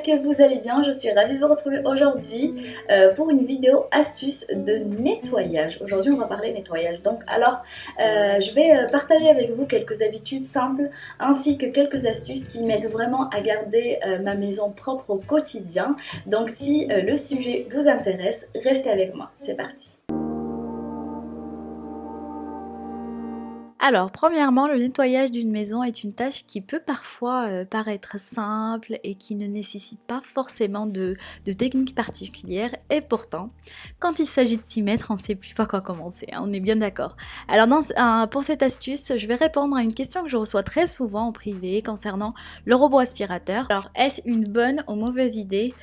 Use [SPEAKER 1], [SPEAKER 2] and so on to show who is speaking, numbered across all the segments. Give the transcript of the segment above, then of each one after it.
[SPEAKER 1] j'espère que vous allez bien. Je suis ravie de vous retrouver aujourd'hui pour une vidéo astuce de nettoyage. Aujourd'hui on va parler nettoyage. Donc je vais partager avec vous quelques habitudes simples ainsi que quelques astuces qui m'aident vraiment à garder ma maison propre au quotidien. Donc si le sujet vous intéresse, restez avec moi. C'est parti. Alors, premièrement, le nettoyage d'une maison est une tâche qui peut parfois paraître simple et qui ne nécessite pas forcément de technique particulière. Et pourtant, quand il s'agit de s'y mettre, on ne sait plus par quoi commencer, hein, on est bien d'accord. Alors, pour cette astuce, je vais répondre à une question que je reçois très souvent en privé concernant le robot aspirateur. Alors, est-ce une bonne ou mauvaise idée?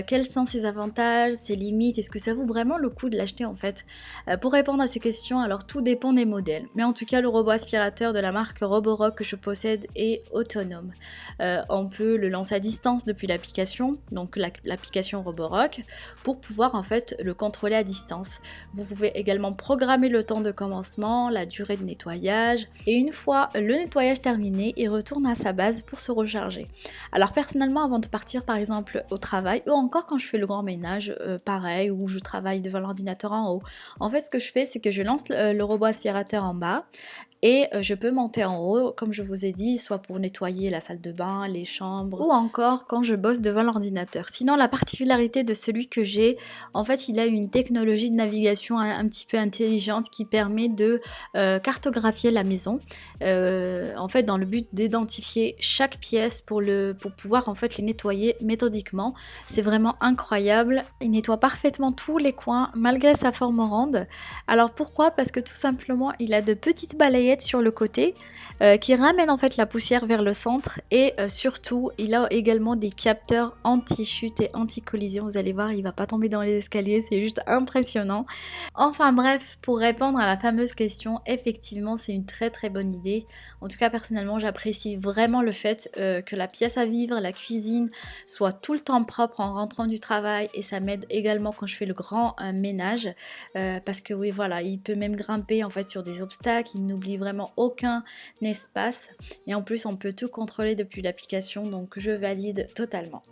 [SPEAKER 1] Quels sont ses avantages, ses limites? Est-ce que ça vaut vraiment le coup de l'acheter en fait? Pour répondre à ces questions, alors tout dépend des modèles. Mais en tout cas, le robot aspirateur de la marque Roborock que je possède est autonome. On peut le lancer à distance depuis l'application, donc l'application Roborock, pour pouvoir en fait le contrôler à distance. Vous pouvez également programmer le temps de commencement, la durée de nettoyage, et une fois le nettoyage terminé, il retourne à sa base pour se recharger. Alors personnellement, avant de partir par exemple au travail, ou encore quand je fais le grand ménage, pareil, ou je travaille devant l'ordinateur en haut, en fait ce que je fais c'est que je lance le robot aspirateur en bas, et je peux monter en haut, comme je vous ai dit, soit pour nettoyer la salle de bain, les chambres, ou encore quand je bosse devant l'ordinateur. Sinon, la particularité de celui que j'ai, en fait, il a une technologie de navigation un petit peu intelligente qui permet de cartographier la maison, en fait, dans le but d'identifier chaque pièce pour pouvoir en fait les nettoyer méthodiquement. C'est vraiment incroyable. Il nettoie parfaitement tous les coins, malgré sa forme ronde. Alors pourquoi? Parce que tout simplement, il a de petites balayettes sur le côté qui ramènent en fait la poussière vers le centre, et surtout il a également des capteurs anti-chute et anti-collision. Vous allez voir, il va pas tomber dans les escaliers, c'est juste impressionnant. Enfin bref, pour répondre à la fameuse question, effectivement c'est une très très bonne idée. En tout cas personnellement j'apprécie vraiment le fait que la pièce à vivre, la cuisine soit tout le temps propre en rentrant du travail, et ça m'aide également quand je fais le grand ménage, parce que oui voilà, il peut même grimper en fait sur des obstacles, il n'oublie vraiment aucun espace, et en plus on peut tout contrôler depuis l'application, donc je valide totalement.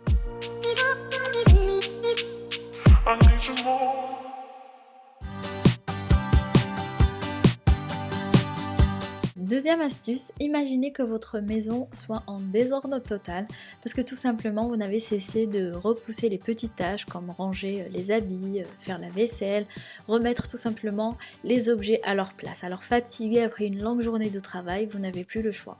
[SPEAKER 1] Deuxième astuce, imaginez que votre maison soit en désordre total parce que tout simplement vous n'avez cessé de repousser les petites tâches comme ranger les habits, faire la vaisselle, remettre tout simplement les objets à leur place. Alors fatigué après une longue journée de travail, vous n'avez plus le choix.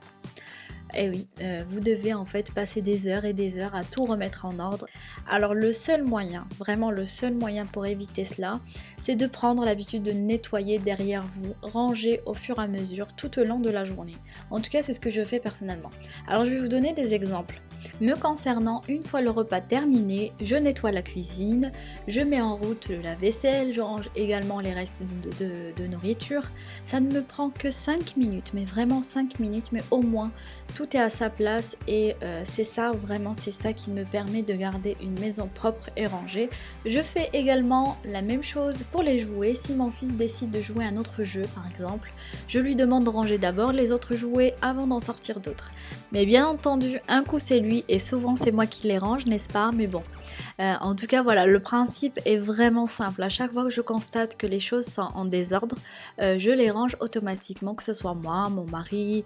[SPEAKER 1] Et oui, vous devez en fait passer des heures et des heures à tout remettre en ordre. Alors le seul moyen, vraiment le seul moyen pour éviter cela, c'est de prendre l'habitude de nettoyer derrière vous, ranger au fur et à mesure tout au long de la journée. En tout cas, c'est ce que je fais personnellement. Alors je vais vous donner des exemples. Me concernant, une fois le repas terminé, je nettoie la cuisine, je mets en route la vaisselle, je range également les restes de nourriture. Ça ne me prend que 5 minutes, mais vraiment 5 minutes, mais au moins tout est à sa place, et c'est ça, vraiment c'est ça qui me permet de garder une maison propre et rangée. Je fais également la même chose pour les jouets. Si mon fils décide de jouer un autre jeu par exemple, je lui demande de ranger d'abord les autres jouets avant d'en sortir d'autres. Mais bien entendu, un coup c'est lui et souvent c'est moi qui les range, n'est-ce pas? Mais bon, en tout cas voilà, le principe est vraiment simple. À chaque fois que je constate que les choses sont en désordre, je les range automatiquement, que ce soit moi, mon mari,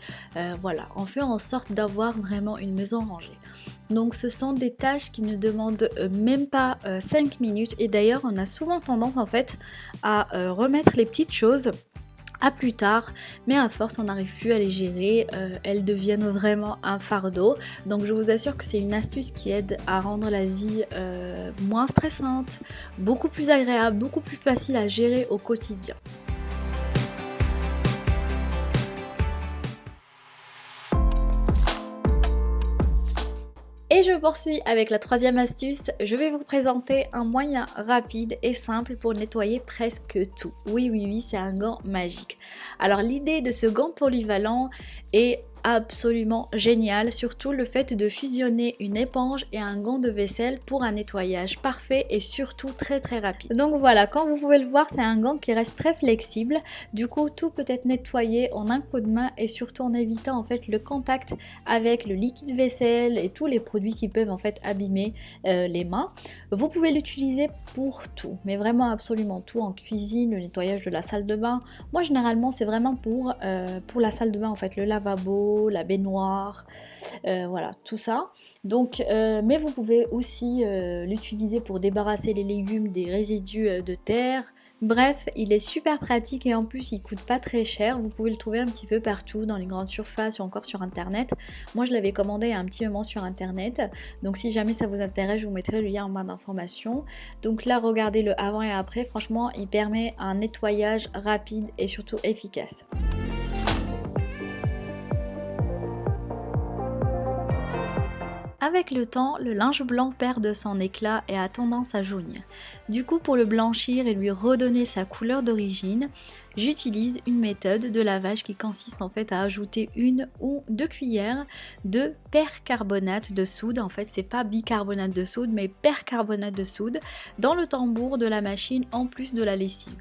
[SPEAKER 1] voilà, on fait en sorte d'avoir vraiment une maison rangée. Donc ce sont des tâches qui ne demandent même pas 5 minutes, et d'ailleurs on a souvent tendance en fait à remettre les petites choses à plus tard, mais à force on n'arrive plus à les gérer, elles deviennent vraiment un fardeau. Donc je vous assure que c'est une astuce qui aide à rendre la vie moins stressante, beaucoup plus agréable, beaucoup plus facile à gérer au quotidien. Et je poursuis avec la troisième astuce. Je vais vous présenter un moyen rapide et simple pour nettoyer presque tout. Oui, c'est un gant magique. Alors l'idée de ce gant polyvalent est absolument génial, surtout le fait de fusionner une éponge et un gant de vaisselle pour un nettoyage parfait et surtout très rapide. Donc voilà, comme vous pouvez le voir, c'est un gant qui reste très flexible, du coup tout peut être nettoyé en un coup de main et surtout en évitant en fait le contact avec le liquide vaisselle et tous les produits qui peuvent en fait abîmer les mains. Vous pouvez l'utiliser pour tout, mais vraiment absolument tout, en cuisine, le nettoyage de la salle de bain. Moi généralement c'est vraiment pour la salle de bain en fait, le lavabo, la baignoire, voilà tout ça. Donc mais vous pouvez aussi l'utiliser pour débarrasser les légumes des résidus de terre. Bref, il est super pratique et en plus il coûte pas très cher. Vous pouvez le trouver un petit peu partout dans les grandes surfaces ou encore sur internet. Moi je l'avais commandé il y a un petit moment sur internet, donc si jamais ça vous intéresse, je vous mettrai le lien en barre d'informations. Donc là regardez le avant et après, franchement il permet un nettoyage rapide et surtout efficace. Avec le temps, le linge blanc perd de son éclat et a tendance à jaunir. Du coup, pour le blanchir et lui redonner sa couleur d'origine, j'utilise une méthode de lavage qui consiste en fait à ajouter 1 ou 2 cuillères de percarbonate de soude. En fait, c'est pas bicarbonate de soude, mais percarbonate de soude dans le tambour de la machine en plus de la lessive.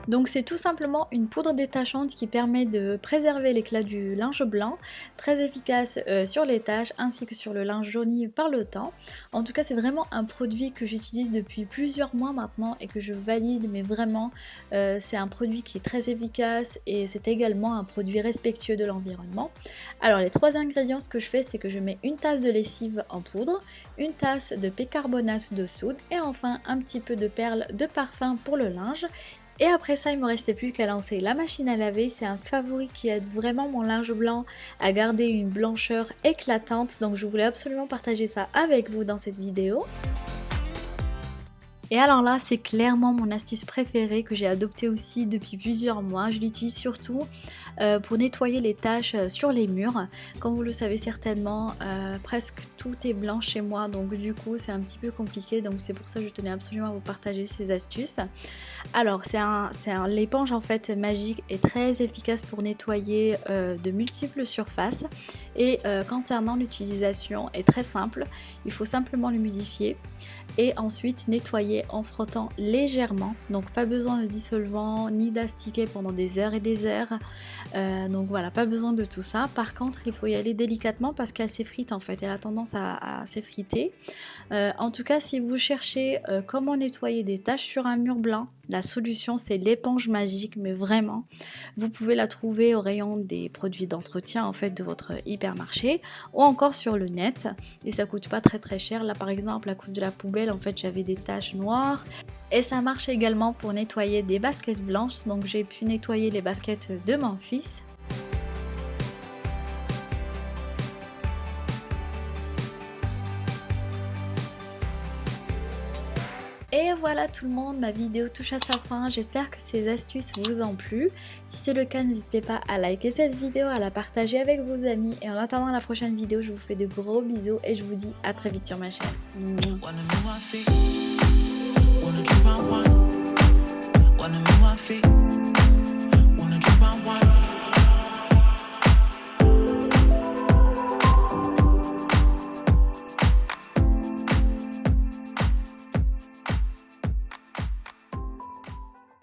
[SPEAKER 1] Donc c'est tout simplement une poudre détachante qui permet de préserver l'éclat du linge blanc, très efficace sur les taches ainsi que sur le linge jauni par le temps. En tout cas c'est vraiment un produit que j'utilise depuis plusieurs mois maintenant et que je valide, mais vraiment c'est un produit qui est très efficace et c'est également un produit respectueux de l'environnement. Alors les 3 ingrédients, ce que je fais, c'est que je mets une tasse de lessive en poudre, une tasse de bicarbonate de soude et enfin un petit peu de perles de parfum pour le linge. Et après ça, il me restait plus qu'à lancer la machine à laver. C'est un favori qui aide vraiment mon linge blanc à garder une blancheur éclatante. Donc je voulais absolument partager ça avec vous dans cette vidéo. Et alors là, c'est clairement mon astuce préférée que j'ai adoptée aussi depuis plusieurs mois. Je l'utilise surtout pour nettoyer les taches sur les murs. Comme vous le savez certainement, presque tout est blanc chez moi, donc du coup c'est un petit peu compliqué. Donc c'est pour ça que je tenais absolument à vous partager ces astuces. Alors l'éponge en fait magique est très efficace pour nettoyer de multiples surfaces. Et concernant l'utilisation, est très simple. Il faut simplement l'humidifier et ensuite nettoyer en frottant légèrement, donc pas besoin de dissolvant ni d'astiquer pendant des heures et des heures. Donc voilà, pas besoin de tout ça. Par contre il faut y aller délicatement parce qu'elle s'effrite en fait, elle a tendance à s'effriter. En tout cas, si vous cherchez comment nettoyer des taches sur un mur blanc, la solution c'est l'éponge magique, mais vraiment vous pouvez la trouver au rayon des produits d'entretien en fait de votre hypermarché ou encore sur le net, et ça coûte pas très cher. Là par exemple, à cause de la poubelle en fait j'avais des taches noires. Et ça marche également pour nettoyer des baskets blanches, donc j'ai pu nettoyer les baskets de mon fils. Et voilà tout le monde, ma vidéo touche à sa fin. J'espère que ces astuces vous ont plu. Si c'est le cas, n'hésitez pas à liker cette vidéo, à la partager avec vos amis. Et en attendant la prochaine vidéo, je vous fais de gros bisous et je vous dis à très vite sur ma chaîne. Wanna move my feet.